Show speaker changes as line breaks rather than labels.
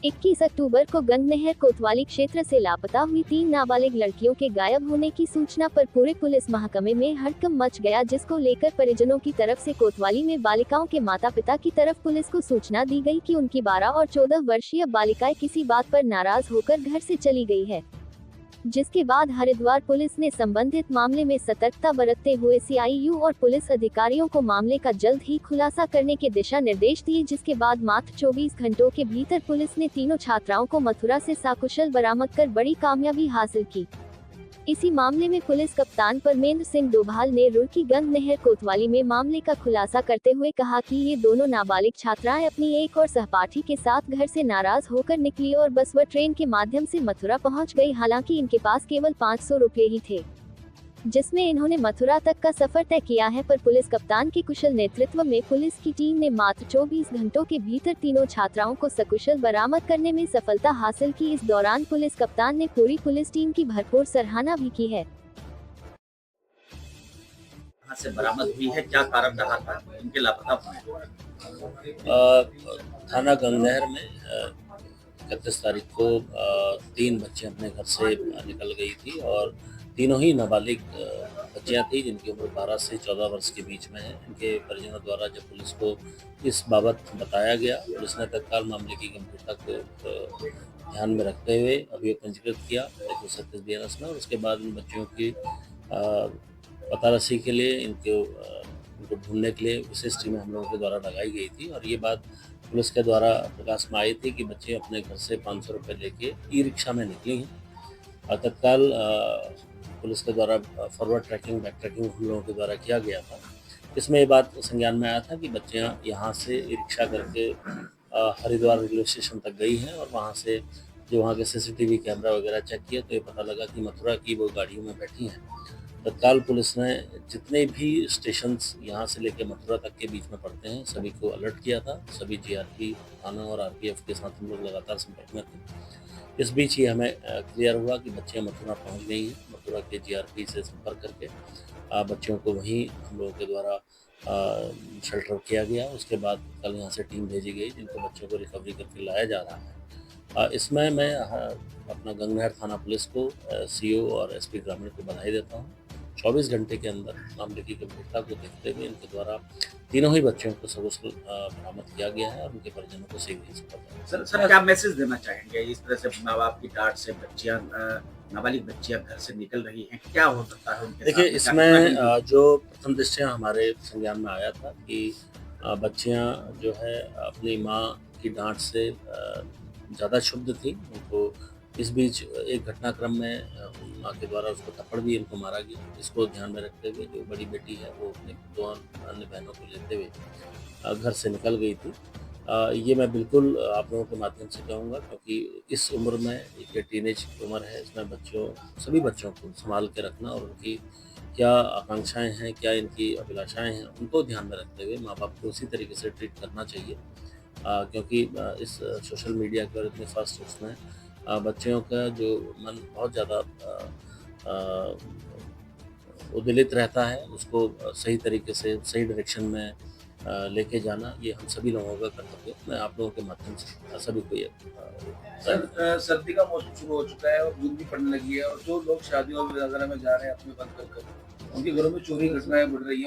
21 अक्टूबर को गंगनहर कोतवाली क्षेत्र से लापता हुई 3 नाबालिग लड़कियों के गायब होने की सूचना पर पूरे पुलिस महकमे में हड़कंप मच गया, जिसको लेकर परिजनों की तरफ से कोतवाली में बालिकाओं के माता पिता की तरफ पुलिस को सूचना दी गई कि उनकी 12 और 14 वर्षीय बालिकाएं किसी बात पर नाराज होकर घर से चली गई है। जिसके बाद हरिद्वार पुलिस ने संबंधित मामले में सतर्कता बरतते हुए सीआईयू और पुलिस अधिकारियों को मामले का जल्द ही खुलासा करने के दिशा निर्देश दिए, जिसके बाद मात्र 24 घंटों के भीतर पुलिस ने तीनों छात्राओं को मथुरा से सकुशल बरामद कर बड़ी कामयाबी हासिल की। इसी मामले में पुलिस कप्तान परमेंद्र सिंह डोभाल ने रुड़की गंगनहर कोतवाली में मामले का खुलासा करते हुए कहा कि ये दोनों नाबालिग छात्राएं अपनी एक और सहपाठी के साथ घर से नाराज होकर निकली और बस व ट्रेन के माध्यम से मथुरा पहुंच गई। हालांकि इनके पास केवल 500 रुपये ही थे, जिसमें इन्होंने मथुरा तक का सफर तय किया है। पर पुलिस कप्तान के कुशल नेतृत्व में पुलिस की टीम ने मात्र 24 घंटों के भीतर तीनों छात्राओं को सकुशल बरामद करने में सफलता हासिल की। इस दौरान पुलिस कप्तान ने पूरी पुलिस टीम की भरपूर सराहना भी की है।
कहाँ से बरामद हुई है, क्या कारण रहा था इनके लापता होने?
थाना गंगनहर में 31 तारीख को 3 बच्चे अपने घर से निकल गई थी और तीनों ही नाबालिग बच्चियां थी, जिनकी उम्र 12 से 14 वर्ष के बीच में है। इनके परिजनों द्वारा जब पुलिस को इस बाबत बताया गया, पुलिस ने तत्काल मामले की गंभीरता को ध्यान में रखते हुए अभियोग पंजीकृत किया 137 BNS में, और उसके बाद इन बच्चियों की पतारसी के लिए इनको ढूंढने के लिए विशेष टीमें हम लोगों के द्वारा लगाई गई थी। और ये बात पुलिस के द्वारा प्रकाश में आई थी कि बच्चे अपने घर से 500 रुपये लेके ई-रिक्शा में निकली हैं। और तत्काल पुलिस के द्वारा फॉरवर्ड ट्रैकिंग, बैक ट्रैकिंग हम लोगों के द्वारा किया गया था। इसमें ये बात संज्ञान में आया था कि बच्चियाँ यहाँ से ई-रिक्शा करके हरिद्वार रेलवे स्टेशन तक गई हैं, और वहाँ से जो वहाँ के CCTV कैमरा वगैरह चेक किए तो ये पता लगा कि मथुरा की वो गाड़ियों में बैठी हैं। तत्काल पुलिस ने जितने भी स्टेशंस यहाँ से लेकर मथुरा तक के बीच में पड़ते हैं, सभी को अलर्ट किया था। सभी GRP थाना और RPF के साथ हम लोग लगातार संपर्क में थे। इस बीच ही हमें क्लियर हुआ कि बच्चियाँ मथुरा पहुँच गई हैं। मथुरा के GRP से संपर्क करके बच्चियों को वहीं हम लोगों के द्वारा शेल्टर किया गया। उसके बाद कल यहाँ से टीम भेजी गई, जिनको बच्चों को रिकवरी करके लाया जा रहा है। इसमें मैं अपना गंगनहर थाना पुलिस को, CO और SP ग्रामीण को बधाई देता हूँ। 24 घंटे के अंदर मामले की गंभीरता को देखते हुए इनके द्वारा तीनों ही बच्चों को सकुशल बरामद किया गया है और उनके परिजनों को शीघ्र ही सफलता।
सर क्या मैसेज देना चाहेंगे इस तरह से माँ बाप की डांट से बच्चियां, नाबालिग बच्चियां घर से निकल रही हैं, क्या हो सकता है उनके
देखिए,
साथ?
इसमें जो प्रथम दृष्टया हमारे संज्ञान में आया था कि बच्चियां जो है अपनी माँ की डांट से ज़्यादा क्षुब्ध थी। उनको इस बीच एक घटनाक्रम में माँ के द्वारा उसको थप्पड़ भी इनको मारा गया। इसको ध्यान में रखते हुए जो बड़ी बेटी है वो अपने 2 अन्य बहनों को लेते हुए घर से निकल गई थी। ये मैं बिल्कुल आप लोगों के माध्यम से कहूँगा, क्योंकि इस उम्र में एक टीनेज की उम्र है, इसमें सभी बच्चों को संभाल के रखना और उनकी क्या आकांक्षाएँ हैं, क्या इनकी अभिलाषाएँ हैं, उनको ध्यान में रखते हुए माँ-बाप को उसी तरीके से ट्रीट करना चाहिए। क्योंकि इस सोशल मीडिया के और इतने फास्ट उसमें बच्चियों का जो मन बहुत ज़्यादा उद्वेलित रहता है, उसको सही तरीके से सही डायरेक्शन में लेके जाना, ये हम सभी लोगों का कर्तव्य है। मैं आप लोगों के माध्यम से सभी को ये
सर्दी का मौसम शुरू हो चुका है और धूप भी पड़ने लगी है, और जो लोग शादियों वगैरह में जा रहे हैं अपने बंद कर, उनके घरों में चोरी घटनाएं बढ़ रही हैं।